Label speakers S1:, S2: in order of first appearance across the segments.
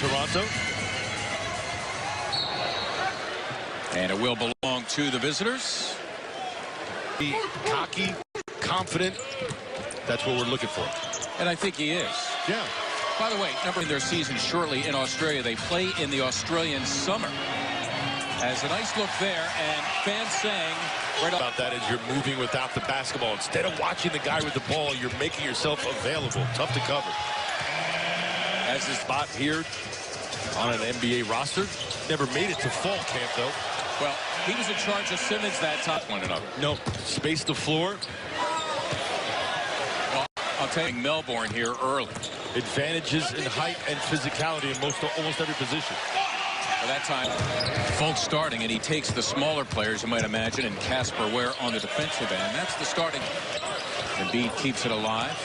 S1: Toronto.
S2: And it will belong to the visitors.
S1: Be cocky, confident. That's what we're looking for.
S2: And I think he is.
S1: Yeah.
S2: By the way, number in their season shortly in Australia. They play in the Australian summer. As a nice look there, and fans saying right
S1: about that is you're moving without the basketball. Instead of watching the guy with the ball, you're making yourself available. Tough to cover. As his spot here on an NBA roster. Never made it to fall camp, though.
S2: Well, he was in charge of Simmons that time. One another.
S1: No, space the floor.
S2: Well, I'll take Melbourne here early.
S1: Advantages in height and physicality in almost every position.
S2: For that time, Fultz starting, and he takes the smaller players, you might imagine, and Casper Ware on the defensive end. That's the starting. Embiid keeps it alive.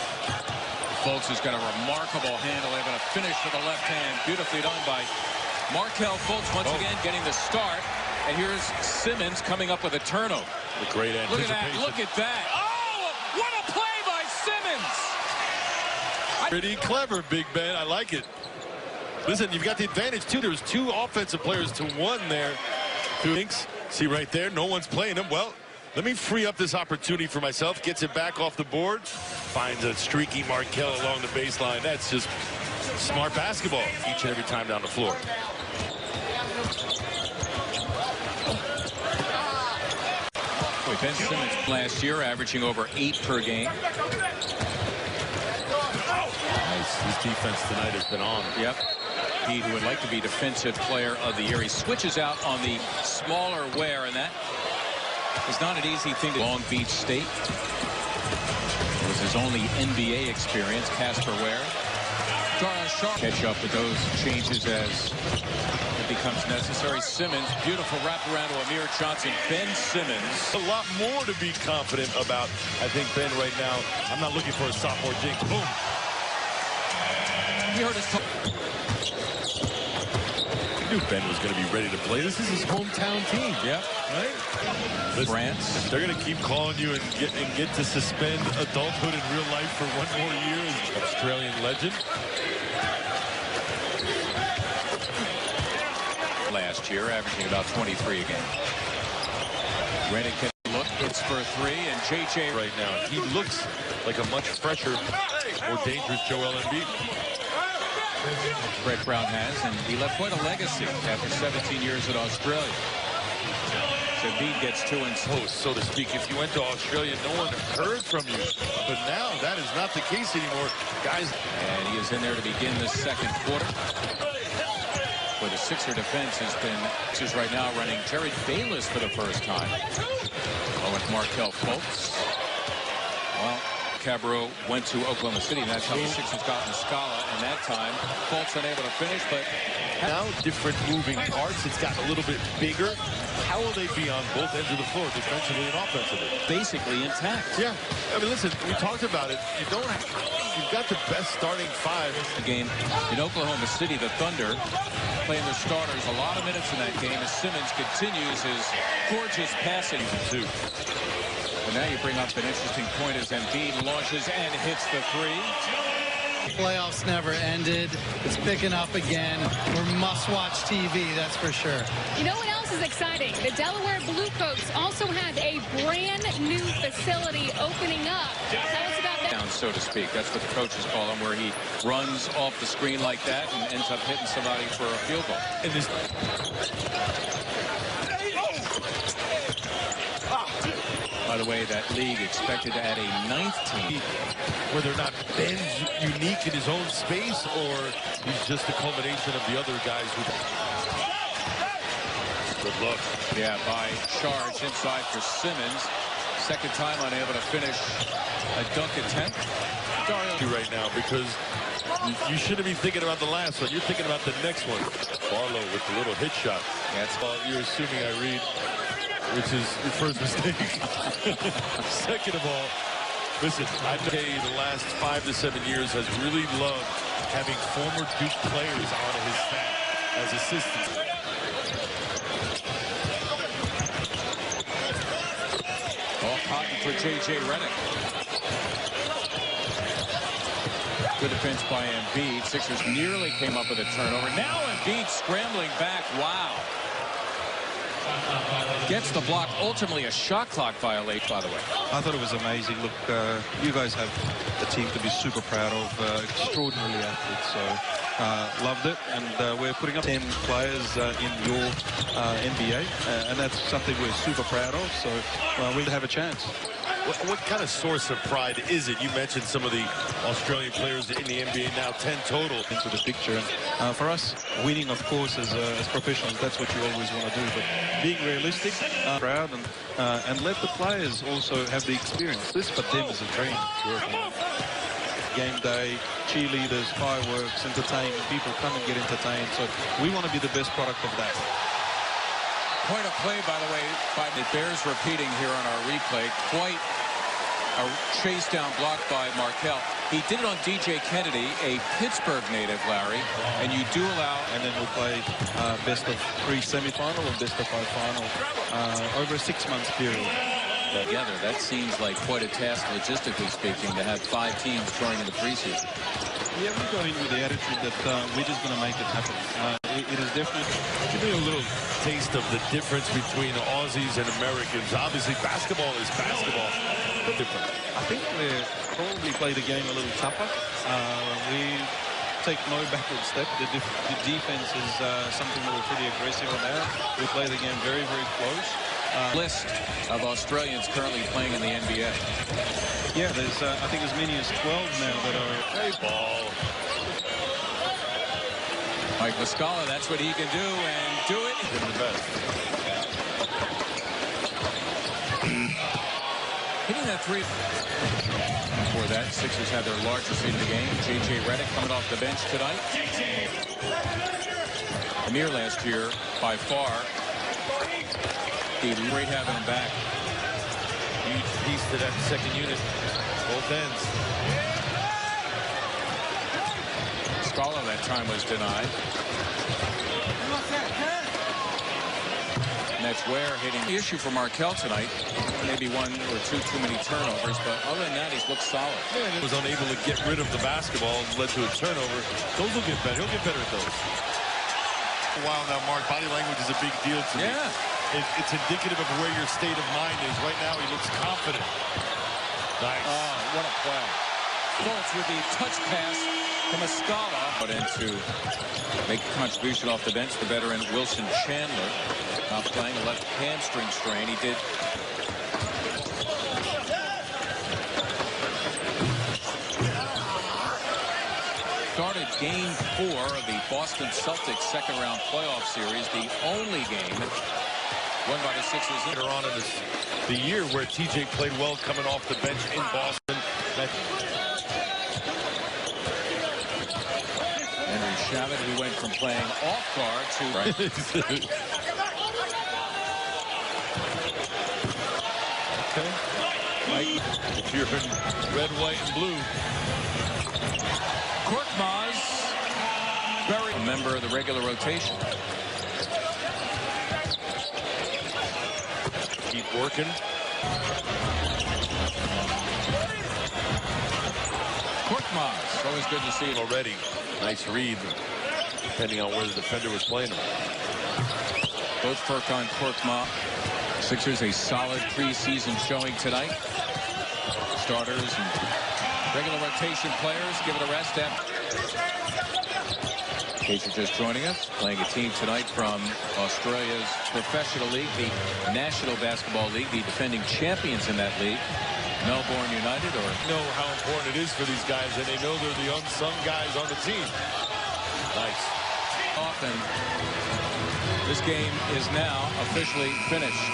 S2: Fultz has got a remarkable handle, able to finish with the left hand. Beautifully done by Markelle Fultz once again getting the start. And here's Simmons coming up with a turnover.
S1: A great anticipation.
S2: Look at that. Look at that. Oh, what a play by Simmons.
S1: Pretty clever, Big Ben. I like it. Listen, you've got the advantage, too. There was two offensive players to one there. See right there, no one's playing him. Well, let me free up this opportunity for myself. Gets it back off the board. Finds a streaky Markelle along the baseline. That's just smart basketball each and every time down the floor.
S2: Boy, Ben Simmons last year averaging over 8 per game.
S1: Nice. His defense tonight has been on.
S2: Yep. He who would like to be defensive player of the year. He switches out on the smaller Ware, and that is not an easy thing to Long Beach State. It was his only NBA experience, Casper Ware. Catch up with those changes as it becomes necessary. Simmons, beautiful wraparound to Amir Johnson. Ben Simmons.
S1: A lot more to be confident about, I think, Ben, right now. I'm not looking for a sophomore jinx. Boom.
S2: You heard us talk.
S1: Knew Ben was going to be ready to play. This is his hometown team.
S2: Yep.
S1: Right? Listen,
S2: France.
S1: They're going to keep calling you and get to suspend adulthood in real life for one more year. Australian legend.
S2: Last year, averaging about 23 a game. Redick can look, hits for 3, and JJ
S1: right now. He looks like a much fresher, more dangerous Joel Embiid.
S2: Brett Brown has, and he left quite a legacy after 17 years at Australia. So Embiid gets 2 and
S1: so to speak. If you went to Australia, no one heard from you. But now that is not the case anymore, guys.
S2: And he is in there to begin the second quarter. Where the Sixer defense has been right now running Jerry Bayless for the first time. With Markelle Fultz. Well, Cabarrot went to Oklahoma City, and that's how the Sixers got Muscala. And that time, Fultz unable to finish, but
S1: now different moving parts. It's gotten a little bit bigger. How will they be on both ends of the floor, defensively and offensively?
S2: Basically intact.
S1: Yeah. I mean, listen, we talked about it. You've got the best starting 5.
S2: The game in Oklahoma City, the Thunder playing their starters a lot of minutes in that game as Simmons continues his gorgeous passing.
S1: Too.
S2: And now you bring up an interesting point as Embiid launches and hits the 3.
S3: Playoffs never ended. It's picking up again. We're must-watch TV, that's for sure.
S4: You know what else is exciting? The Delaware Bluecoats also have a brand new facility opening up. Tell us about that.
S2: Down, so to speak. That's what the coaches call him, where he runs off the screen like that and ends up hitting somebody for a field goal.
S1: And this.
S2: By the way, that league expected to add a 9th team.
S1: Whether or not Ben's unique in his own space or he's just a culmination of the other guys. Good look.
S2: Yeah, by charge inside for Simmons. Second time unable to finish a dunk attempt.
S1: Right now, because you shouldn't be thinking about the last one. You're thinking about the next one. Barlow with the little hit shot.
S2: That's
S1: all you're assuming I read, which is your first mistake. Second of all, listen, I'd say the last 5 to 7 years has really loved having former Duke players on his staff as assistants.
S2: All cotton for JJ Redick. Good defense by Embiid. Sixers nearly came up with a turnover. Now Embiid scrambling back. Wow. Gets the block. Ultimately a shot clock violation, by the way.
S5: I thought it was amazing. Look, you guys have a team to be super proud of. Extraordinarily athletes. So loved it. And we're putting up 10 players in your NBA. And that's something we're super proud of. So we have a chance.
S1: What kind of source of pride is it? You mentioned some of the Australian players in the NBA now, 10 total.
S5: Into the picture. And for us, winning, of course, as professionals, that's what you always want to do. But being realistic, proud, and let the players also have the experience. This for them is a dream. Game day, cheerleaders, fireworks, entertainment. People come and get entertained. So we want to be the best product of that.
S2: Point of play, by the way, it bears repeating here on our replay. Quite a chase down block by Markelle. He did it on DJ Kennedy, a Pittsburgh native, Larry, and you do allow.
S5: And then we'll play best of 3 semifinal and best of 5 final over a 6-month period.
S2: Together, that seems like quite a task, logistically speaking, to have 5 teams join in the preseason.
S5: Yeah, we go in with the attitude that we're just going to make it happen. It is definitely.
S1: Give me a little taste of the difference between Aussies and Americans. Obviously, basketball is basketball. Different.
S5: I think we probably play the game a little tougher. We take no backward step. The defense is something that we're pretty aggressive about. We play the game very, very close.
S2: List of Australians currently playing in the NBA.
S5: Yeah, there's I think as many as 12 now that are.
S1: Play ball.
S2: Mike Muscala, that's what he can do, and do it.
S1: Give him the best.
S2: Hitting that three. Before that, Sixers had their largest lead in the game. J.J. Redick coming off the bench tonight. Amir last year, by far, great having him back.
S1: Huge piece to that second unit. Both ends.
S2: Muscala that time was denied. And that's Ware hitting. The issue for Markelle tonight, maybe 1 or 2 too many turnovers, but other than that, he's looked solid.
S1: Yeah, he was unable to get rid of the basketball and led to a turnover. Those will get better. He'll get better at those. Wow, now, Mark, body language is a big deal to me. It's indicative of where your state of mind is. Right now, he looks confident. Nice.
S2: Oh, what a play. Fultz with the touch pass to Muscala. But in to make a contribution off the bench, the veteran Wilson Chandler. Not playing, a left hamstring strain. He did. Started game 4 of the Boston Celtics second-round playoff series. The only game won by the Sixers.
S1: Later on in the year where TJ played well coming off the bench in Boston.
S2: Henry Shavit, who went from playing off guard to... Right.
S1: Okay. Mike, if you're in red, white, and blue.
S2: Korkmaz, very a member of the regular rotation.
S1: Keep working.
S2: Korkmaz, always good to see him
S1: Already. Nice read, depending on where the defender was playing him.
S2: Both Furkan, Korkmaz. Sixers a solid preseason showing tonight. Starters and regular rotation players give it a rest after. In case you're just joining us, playing a team tonight from Australia's professional league, the National Basketball League, the defending champions in that league, Melbourne United. Or
S1: know how important it is for these guys, and they know they're the unsung guys on the team. Nice.
S2: Often, this game is now officially finished.